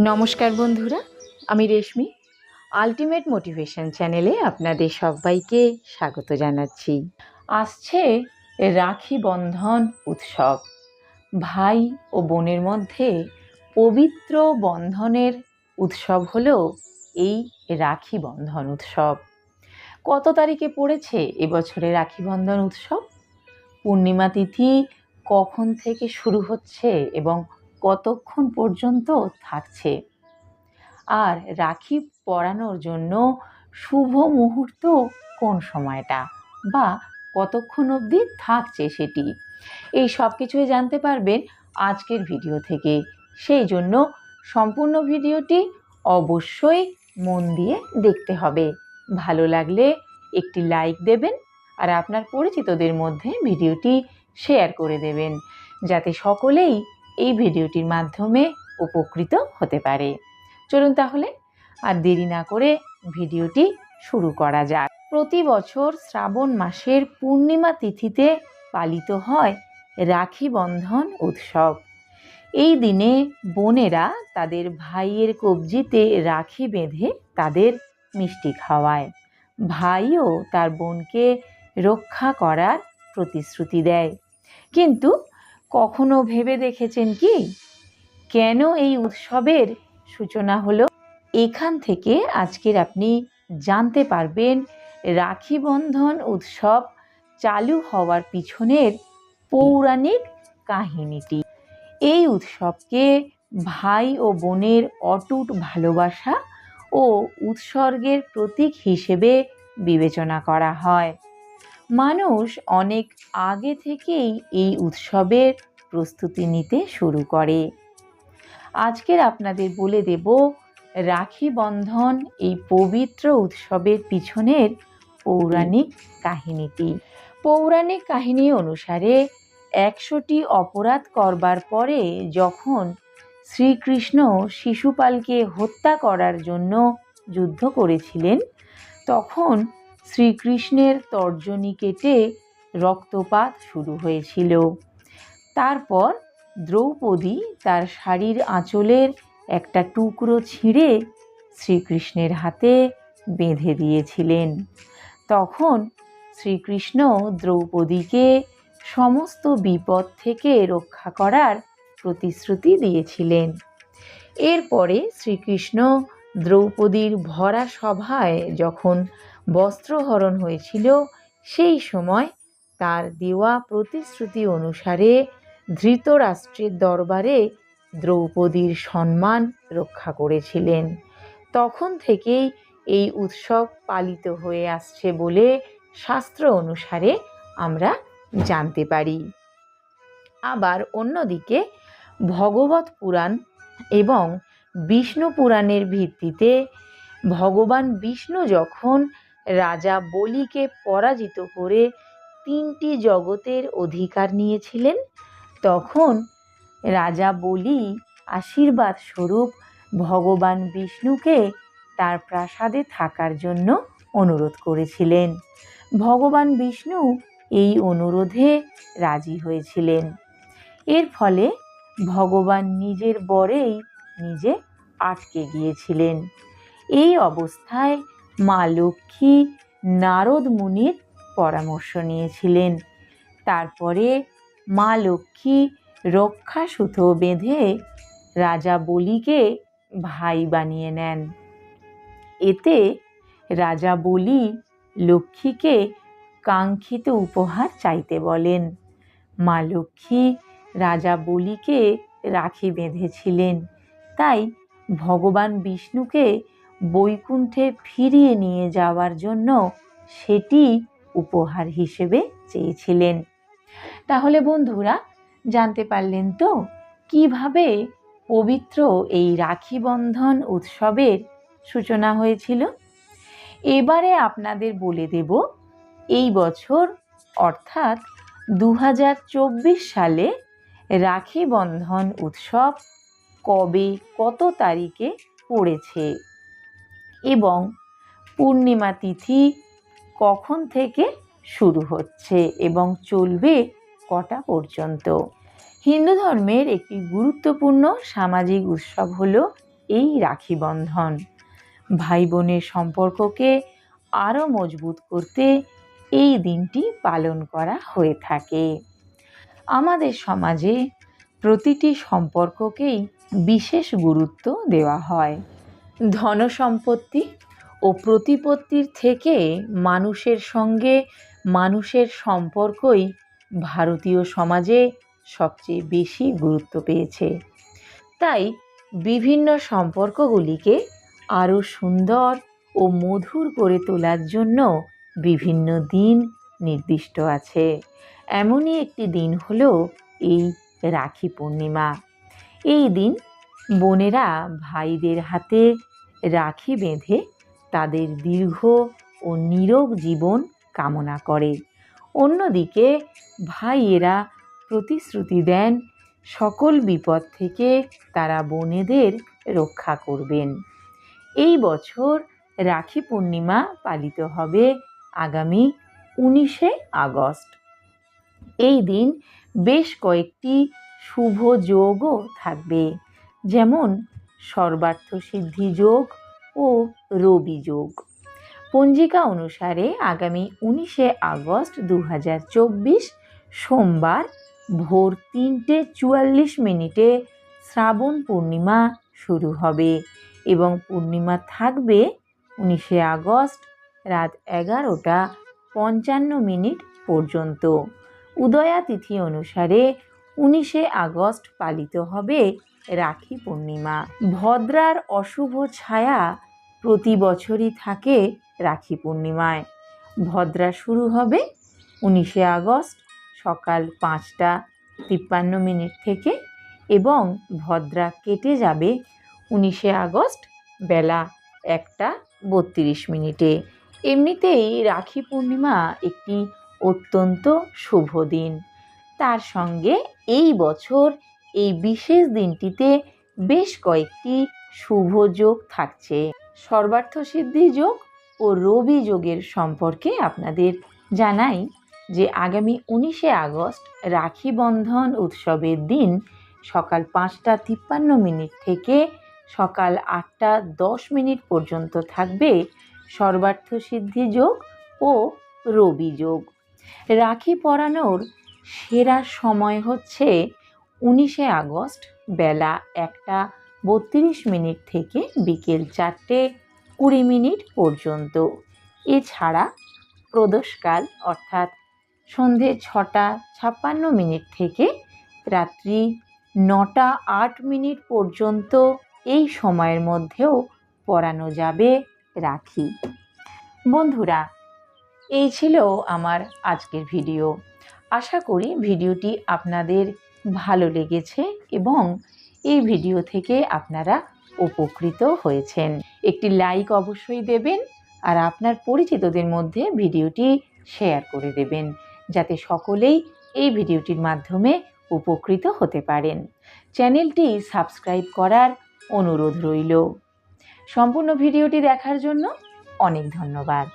নমস্কার বন্ধুরা, আমি রেশমি। আলটিমেট মোটিভেশন চ্যানেলে আপনাদের সবাইকে স্বাগত জানাচ্ছি। আসছে রাখি বন্ধন উৎসব। ভাই ও বোনের মধ্যে পবিত্র বন্ধনের উৎসব হলো এই রাখি বন্ধন উৎসব। কত তারিখে পড়েছে এবছরে রাখি বন্ধন উৎসব? পূর্ণিমা তিথি কখন থেকে শুরু হচ্ছে এবং কতক্ষণ পর্যন্ত থাকছে? আর রাখি পরানোর জন্য শুভ মুহূর্ত কোন সময়টা বা কতক্ষণ অবধি থাকছে সেটি, এই সব কিছুই জানতে পারবেন আজকের ভিডিও থেকে। সেই জন্য সম্পূর্ণ ভিডিওটি অবশ্যই মন দিয়ে দেখতে হবে। ভালো লাগলে একটি লাইক দেবেন আর আপনার পরিচিতদের মধ্যে ভিডিওটি শেয়ার করে দেবেন, যাতে সকলেই এই ভিডিওটির মাধ্যমে উপকৃত হতে পারে। চলুন তাহলে আর দেরি না করে ভিডিওটি শুরু করা যাক। প্রতি বছর শ্রাবণ মাসের পূর্ণিমা তিথিতে পালিত হয় রাখি বন্ধন উৎসব। এই দিনে বোনেরা তাদের ভাইয়ের কবজিতে রাখি বেঁধে তাদের মিষ্টি খাওয়ায়। ভাইও তার বোনকে রক্ষা করার প্রতিশ্রুতি দেয়। কিন্তু কখনো ভেবে দেখেছেন কি, কেন এই উৎসবের সূচনা হলো? এখান থেকে আজকের আপনি জানতে পারবেন রাখি বন্ধন উৎসব চালু হওয়ার পিছনের পৌরাণিক কাহিনীটি। এই উৎসবকে ভাই ও বোনের অটুট ভালোবাসা ও উৎসর্গের প্রতীক হিসেবে বিবেচনা করা হয়। মানুষ অনেক আগে থেকেই এই উৎসবের প্রস্তুতি নিতে শুরু করে। আজকের আপনাদের বলে দেব রাখি বন্ধন এই পবিত্র উৎসবের পিছনের পৌরাণিক কাহিনীটি। পৌরাণিক কাহিনী অনুসারে 100টি অপরাধ করবার পরে যখন শ্রীকৃষ্ণ শিশুপালকে হত্যা করার জন্য যুদ্ধ করেছিলেন, তখন শ্রীকৃষ্ণের তর্জনী কেটে রক্তপাত শুরু হয়েছিল। তারপর দ্রৌপদী তার শাড়ির আঁচলের একটা টুকরো ছিঁড়ে শ্রীকৃষ্ণের হাতে বেঁধে দিয়েছিলেন। তখন শ্রীকৃষ্ণ দ্রৌপদীকে সমস্ত বিপদ থেকে রক্ষা করার প্রতিশ্রুতি দিয়েছিলেন। এরপরে শ্রীকৃষ্ণ দ্রৌপদীর ভরা সভায় যখন বস্ত্রহরণ হয়েছিল, সেই সময় তার দেওয়া প্রতিশ্রুতি অনুসারে ধৃতরাষ্ট্রের দরবারে দ্রৌপদীর সম্মান রক্ষা করেছিলেন। তখন থেকেই এই উৎসব পালিত হয়ে আসছে বলে শাস্ত্র অনুসারে আমরা জানতে পারি। আবার অন্যদিকে ভগবত পুরাণ এবং বিষ্ণু পুরাণের ভিত্তিতে ভগবান বিষ্ণু যখন রাজা বলিকে পরাজিত করে 3টি জগতের অধিকার নিয়েছিলেন, তখন রাজা বলি আশীর্বাদ স্বরূপ ভগবান বিষ্ণুকে তার প্রাসাদে থাকার জন্য অনুরোধ করেছিলেন। ভগবান বিষ্ণু এই অনুরোধে রাজি হয়েছিলেন। এর ফলে ভগবান নিজের বরেই নিজে আটকে গিয়েছিলেন। এই অবস্থায় মা লক্ষ্মী নারদ মুনির পরামর্শ নিয়েছিলেন। তারপরে মা লক্ষ্মী রক্ষাসূত্র বেঁধে রাজা বলিকে ভাই বানিয়ে নেন। এতে রাজা বলি লক্ষ্মীকে কাঙ্ক্ষিত উপহার চাইতে বলেন। মা লক্ষ্মী রাজা বলিকে রাখি বেঁধেছিলেন, তাই ভগবান বিষ্ণুকে বৈকুণ্ঠে ফিরিয়ে নিয়ে যাওয়ার জন্য সেটি উপহার হিসেবে চেয়েছিলেন। তাহলে বন্ধুরা, জানতে পারলেন তো কিভাবে পবিত্র এই রাখি বন্ধন উৎসবের সূচনা হয়েছিল? এবারে আপনাদের বলে দেব এই বছর অর্থাৎ 2024 সালে রাখি বন্ধন উৎসব কবে কত তারিখে পড়েছে এবং পূর্ণিমা তিথি কখন থেকে শুরু হচ্ছে এবং চলবে কটা পর্যন্ত। হিন্দু ধর্মের একটি গুরুত্বপূর্ণ সামাজিক উৎসব হলো এই রাখি বন্ধন। ভাই বোনের সম্পর্ককে আরও মজবুত করতে এই দিনটি পালন করা হয়ে থাকে। আমাদের সমাজে প্রতিটি সম্পর্ককেই বিশেষ গুরুত্ব দেওয়া হয়। ধনসম্পত্তি ও প্রতিপত্তির থেকে মানুষের সঙ্গে মানুষের সম্পর্কই ভারতীয় সমাজে সবচেয়ে বেশি গুরুত্ব পেয়েছে। তাই বিভিন্ন সম্পর্কগুলিকে আরও সুন্দর ও মধুর করে তোলার জন্য বিভিন্ন দিন নির্দিষ্ট আছে। এমনই একটি দিন হলো এই রাখি পূর্ণিমা। এই দিন বোনেরা ভাইদের হাতে রাখি বেঁধে তাদের দীর্ঘ ও নীরোগ জীবন কামনা করে। অন্যদিকে ভাইয়েরা প্রতিশ্রুতি দেন সকল বিপদ থেকে তারা বোনেদের রক্ষা করবেন। এই বছর রাখি পূর্ণিমা পালিত হবে আগামী 19শে আগস্ট। এই দিন বেশ কয়েকটি শুভ যোগও থাকবে, যেমন সর্বার্থ সিদ্ধি যোগ ও রবি যোগ। পঞ্জিকা অনুসারে আগামী 19শে আগস্ট 2024 সোমবার ভোর 3:44 শ্রাবণ পূর্ণিমা শুরু হবে এবং পূর্ণিমা থাকবে 19শে আগস্ট রাত 11:55 পর্যন্ত। উদয়া তিথি অনুসারে 19শে আগস্ট পালিত হবে রাখি পূর্ণিমা। ভদ্রার অশুভ ছায়া প্রতি বছরই থাকে রাখি পূর্ণিমায়। ভদ্রা শুরু হবে 19শে আগস্ট সকাল 5:53 থেকে এবং ভদ্রা কেটে যাবে 19শে আগস্ট বেলা 1:32। এমনিতেই রাখি পূর্ণিমা একটি অত্যন্ত শুভ দিন। তার সঙ্গে এই বছর এই বিশেষ দিনটিতে বেশ কয়েকটি শুভ যোগ থাকছে। সর্বার্থ সিদ্ধি যোগ ও রবি যোগের সম্পর্কে আপনাদের জানাই যে আগামী 19শে আগস্ট রাখি বন্ধন উৎসবের দিন সকাল 5:53 থেকে সকাল 8:10 পর্যন্ত থাকবে সর্বার্থ সিদ্ধি যোগ ও রবি যোগ। রাখি পরানোর সেরা সময় হচ্ছে 19শে আগস্ট বেলা 1:32 থেকে বিকেল 4:20 পর্যন্ত। এছাড়া প্রদোষকাল অর্থাৎ সন্ধে 6:56 থেকে রাত্রি 9:08 পর্যন্ত এই সময়ের মধ্যেও পরানো যাবে রাখি। বন্ধুরা, এই ছিল আমার আজকের ভিডিও। আশা করি ভিডিওটি আপনাদের ভালো লেগেছে এবং এই ভিডিও থেকে আপনারা উপকৃত হয়েছেন। একটি লাইক অবশ্যই দেবেন আর আপনার পরিচিতদের মধ্যে ভিডিওটি শেয়ার করে দেবেন, যাতে সকলেই এই ভিডিওটির মাধ্যমে উপকৃত হতে পারেন। চ্যানেলটি সাবস্ক্রাইব করার অনুরোধ রইল। সম্পূর্ণ ভিডিওটি দেখার জন্য অনেক ধন্যবাদ।